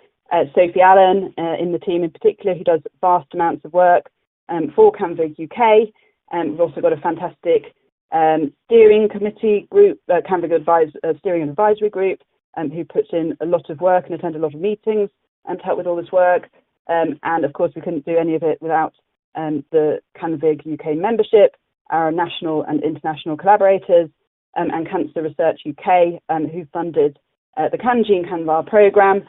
Sophie Allen in the team in particular, who does vast amounts of work for CanVIG-UK. We've also got a fantastic steering committee group, CanVIG Steering and Advisory Group, who puts in a lot of work and attend a lot of meetings to help with all this work. And of course, we couldn't do any of it without the CanVIG-UK membership, our national and international collaborators, and Cancer Research UK, who funded the CanGene CanVAR programme,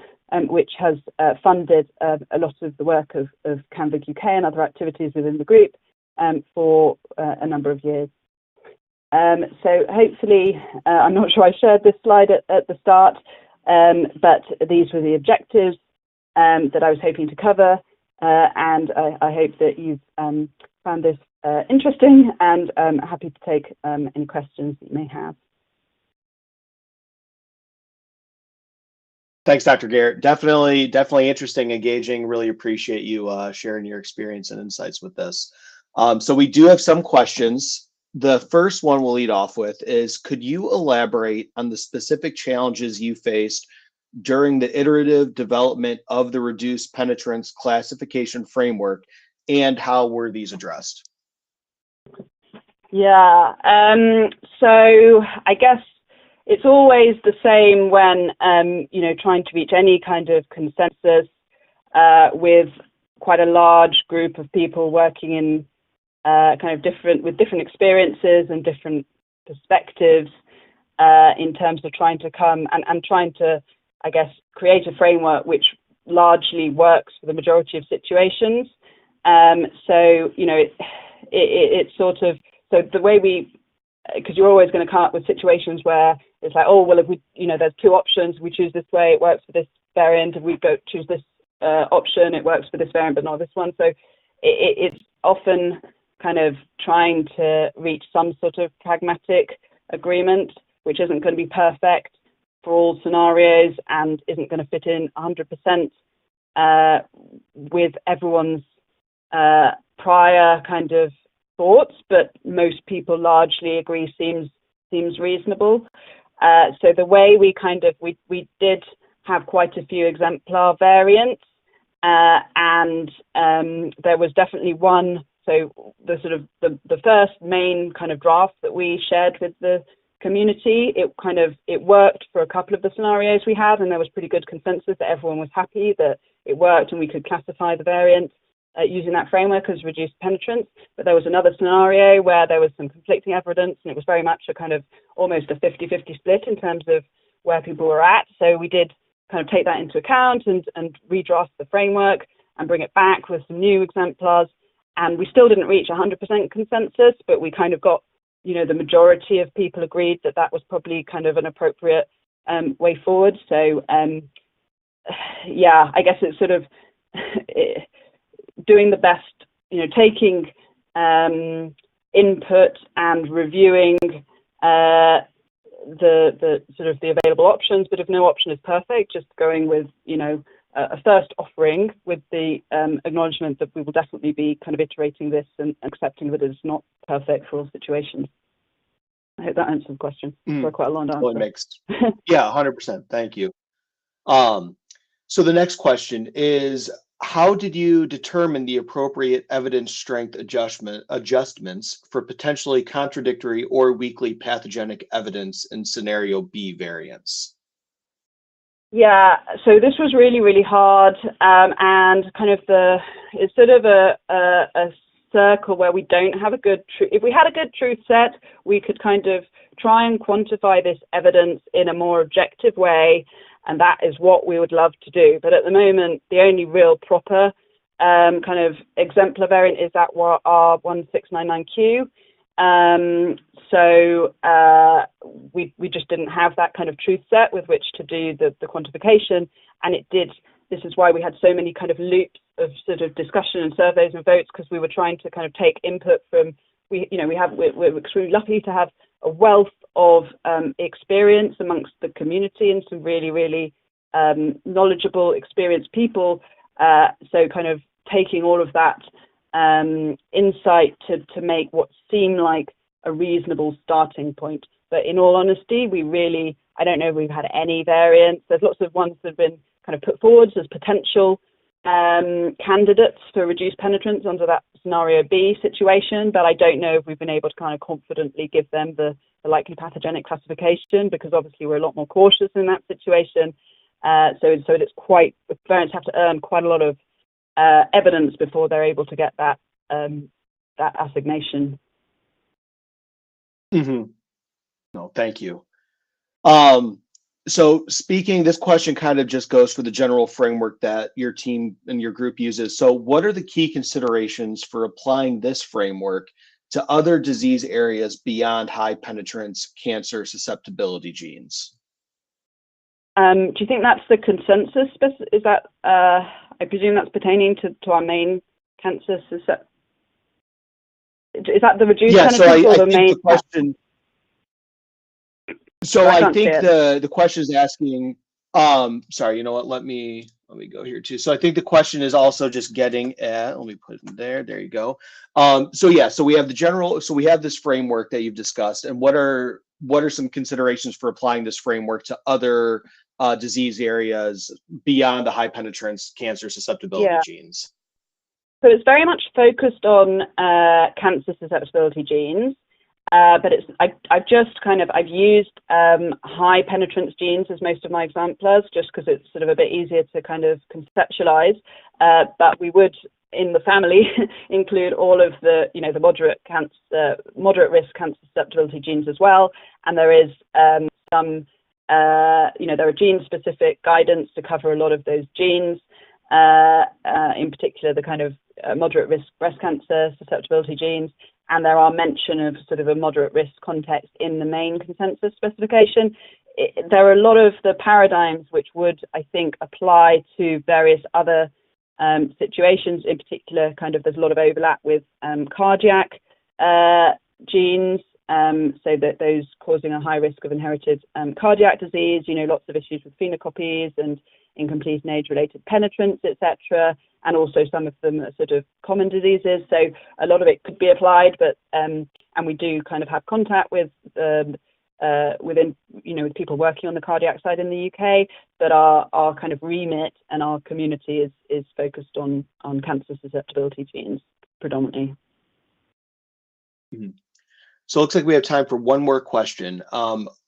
which has funded a lot of the work of CanVIG-UK and other activities within the group for a number of years. So hopefully, I'm not sure I shared this slide at the start, but these were the objectives that I was hoping to cover, and I hope that you've found this interesting, and happy to take any questions that you may have. Thanks, Dr. Garrett. Definitely interesting, engaging. Really appreciate you sharing your experience and insights with this. So we do have some questions. The first one we'll lead off with is, could you elaborate on the specific challenges you faced during the iterative development of the reduced penetrance classification framework, and how were these addressed? Yeah, so I guess it's always the same when, trying to reach any kind of consensus with quite a large group of people working in with different experiences and different perspectives in terms of trying to come and trying to, I guess, create a framework which largely works for the majority of situations. It's sort of, so the way because you're always going to come up with situations where it's like, oh, well, if we, there's two options, we choose this way, it works for this variant. If we choose this option, it works for this variant, but not this one. So it's often kind of trying to reach some sort of pragmatic agreement, which isn't going to be perfect for all scenarios and isn't going to fit in 100% with everyone's prior kind of thoughts, but most people largely agree seems reasonable. So the way we did have quite a few exemplar variants, and there was definitely one. So the first main kind of draft that we shared with the community, it worked for a couple of the scenarios we had, and there was pretty good consensus that everyone was happy that it worked and we could classify the variant using that framework as reduced penetrance. But there was another scenario where there was some conflicting evidence, and it was very much a kind of almost a 50-50 split in terms of where people were at. So we did kind of take that into account and redraft the framework and bring it back with some new exemplars. And we still didn't reach 100% consensus, but we kind of got, the majority of people agreed that that was probably kind of an appropriate way forward. So, I guess it's sort of doing the best, taking input and reviewing the sort of the available options. But if no option is perfect, just going with, a first offering with the acknowledgement that we will definitely be kind of iterating this and accepting that it's not perfect for all situations. I hope that answers the question. For quite a long answer. Totally makes, yeah, 100%. Thank you. So the next question is, how did you determine the appropriate evidence strength adjustments for potentially contradictory or weakly pathogenic evidence in scenario B variants? Yeah, so this was really, really hard, and kind of it's sort of a circle where we don't have a good truth. If we had a good truth set, we could kind of try and quantify this evidence in a more objective way, and that is what we would love to do. But at the moment, the only real proper kind of exemplar variant is that R1699Q. So we just didn't have that kind of truth set with which to do the quantification, and this is why we had so many kind of loops of sort of discussion and surveys and votes, because we were trying to kind of take input from, we're extremely lucky to have a wealth of experience amongst the community and some really, really knowledgeable, experienced people. So kind of taking all of that insight to make what seemed like a reasonable starting point. But in all honesty, I don't know if we've had any variants. There's lots of ones that have been kind of put forwards as potential candidates for reduced penetrance under that scenario B situation, but I don't know if we've been able to kind of confidently give them the likely pathogenic classification, because obviously we're a lot more cautious in that situation. So it's quite, variants have to earn quite a lot of evidence before they're able to get that assignation. Mm-hmm. No, thank you. So this question kind of just goes for the general framework that your team and your group uses. So what are the key considerations for applying this framework to other disease areas beyond high penetrance cancer susceptibility genes? Do you think that's the consensus? Is that, I presume that's pertaining to our main cancer susceptibility? Is that the reduced penetrance or the main question? So I think the question is asking, sorry, you know what, let me go here too. So I think the question is also just getting at, let me put it in there, there you go. So we have we have this framework that you've discussed, and what are some considerations for applying this framework to other disease areas beyond the high penetrance cancer susceptibility genes? So it's very much focused on cancer susceptibility genes. But I've used high penetrance genes as most of my exemplars, just because it's sort of a bit easier to kind of conceptualize. But we would, in the family, include all of the, the moderate risk cancer susceptibility genes as well. And there is some, there are gene specific guidance to cover a lot of those genes, in particular the kind of moderate risk breast cancer susceptibility genes. And there are mention of sort of a moderate risk context in the main consensus specification. There are a lot of the paradigms which would, I think, apply to various other situations. In particular, there's a lot of overlap with cardiac genes, so that those causing a high risk of inherited cardiac disease. Lots of issues with phenocopies and incomplete and age-related penetrance, etc. And also some of them are sort of common diseases. So a lot of it could be applied, but and we do kind of have contact with with people working on the cardiac side in the UK. But our kind of remit and our community is focused on cancer susceptibility genes predominantly. Mm-hmm. So it looks like we have time for one more question.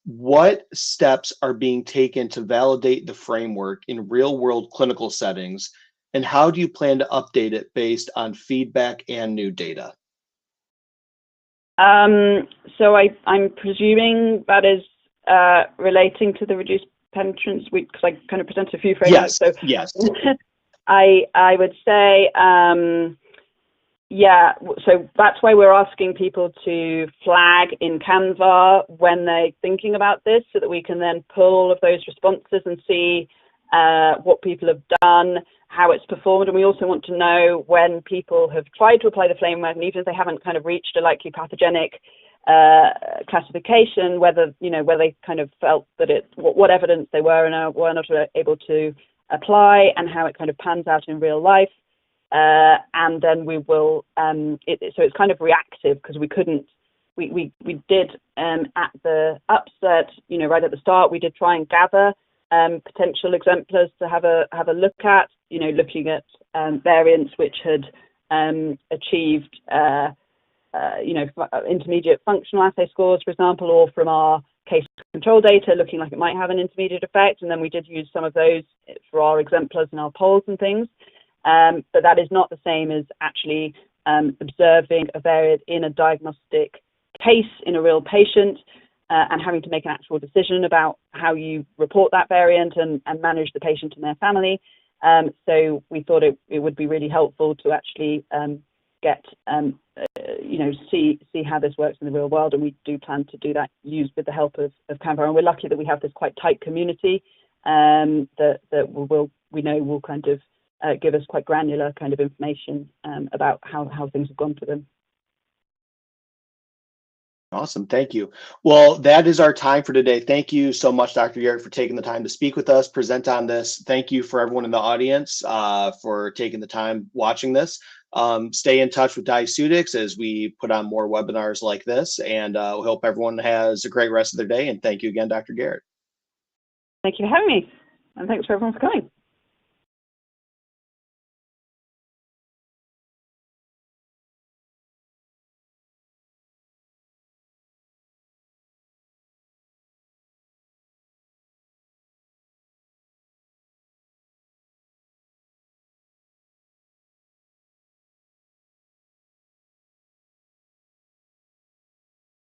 What steps are being taken to validate the framework in real-world clinical settings, and how do you plan to update it based on feedback and new data? So I'm presuming that is relating to the reduced penetrance, because I kind of presented a few frameworks. Yes. I would say, so that's why we're asking people to flag in Canva when they're thinking about this, so that we can then pull all of those responses and see what people have done, how it's performed. And we also want to know when people have tried to apply the framework, and even if they haven't kind of reached a likely pathogenic classification, whether they kind of felt that what evidence they were not able to apply, and how it kind of pans out in real life. And then we will, so it's kind of reactive, because we did at the upset, right at the start, we did try and gather potential exemplars to have a look at, looking at variants which had achieved, intermediate functional assay scores, for example, or from our case control data looking like it might have an intermediate effect. And then we did use some of those for our exemplars and our polls and things. But that is not the same as actually observing a variant in a diagnostic case in a real patient, and having to make an actual decision about how you report that variant and manage the patient and their family. So we thought it would be really helpful to actually get, see how this works in the real world. And we do plan to do that, used with the help of Canva. And we're lucky that we have this quite tight community that we know will kind of give us quite granular kind of information about how things have gone for them. Awesome. Thank you. Well, that is our time for today. Thank you so much, Dr. Garrett, for taking the time to speak with us, present on this. Thank you for everyone in the audience for taking the time watching this. Stay in touch with Diaceutics as we put on more webinars like this, and we hope everyone has a great rest of their day. And thank you again, Dr. Garrett. Thank you for having me, and thanks for everyone for coming.